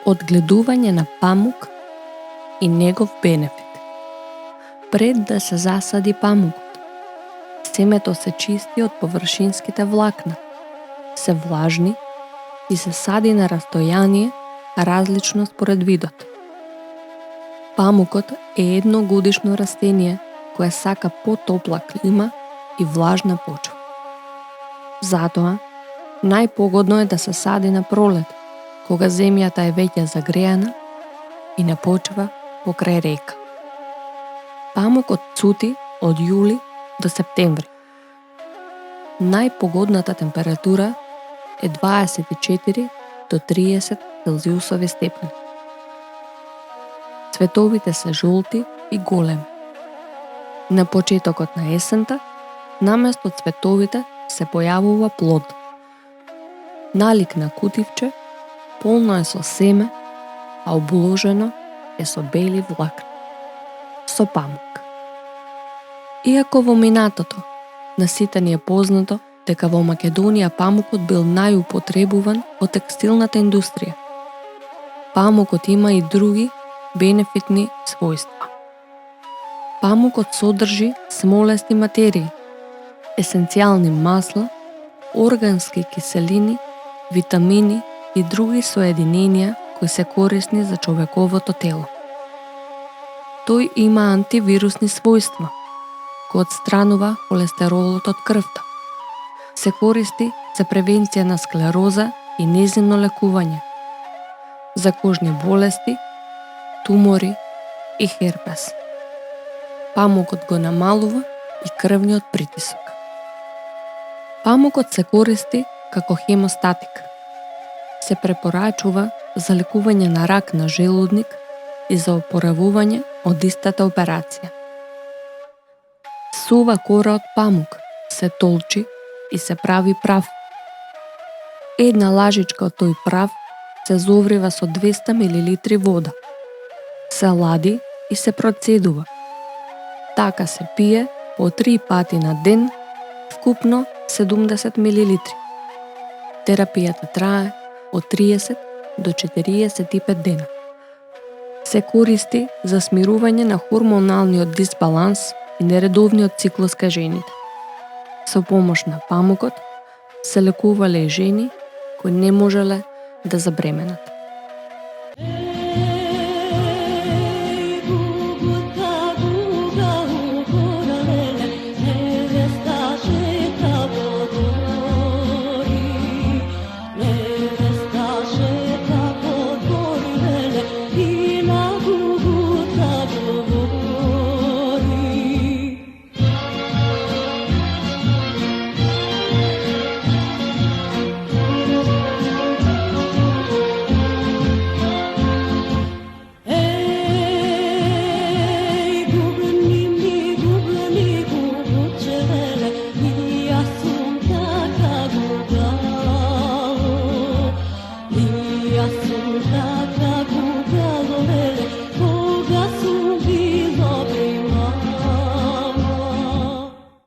Одгледување на памук и негов бенефит. Пред да се засади памукот, семето се чисти од површинските влакна, се влажни и се сади на растојание различно според видот. Памукот е едногодишно растение кое сака потопла клима и влажна почва. Затоа, најпогодно е да се сади на пролет, кога земјата е веќе загреана и на почва покрај река. Памукот цути од јули до септември. Најпогодната температура е 24 до 30 целзиусови степени. Цветовите се жолти и големи. На почетокот на есента, наместо цветовите се појавува плод. Налик на кутивче, полно е со семе, а обложено е со бели влакна, со памук. Иако во минатото на сите ни е познато дека во Македонија памукот бил најупотребуван во текстилната индустрија, памукот има и други бенефитни својства. Памукот содржи смолести материи, есенцијални масла, органски киселини, витамини и други соединенија кои се корисни за човековото тело. Тој има антивирусни својства, кои отстранува холестеролот од крвта. Се користи за превенција на склероза и нејзино лекување, за кожни болести, тумори и херпес. Памукот го намалува и крвниот притисок. Памукот се користи како хемостатик. Се препорачува за лекување на рак на желудник и за опоравување од истата операција. Сува кора од памук се толчи и се прави прав. Една лажичка од тој прав се зоврива со 200 мл вода. Се лади и се процедува. Така се пие по 3 пати на ден, вкупно 70 мл. Терапијата трае од 30 до 45 дена. Се користи за смирување на хормоналниот дисбаланс и нередовниот циклус кај жените. Со помош на памукот се лекувале и жени кои не можеле да забременат. Assunta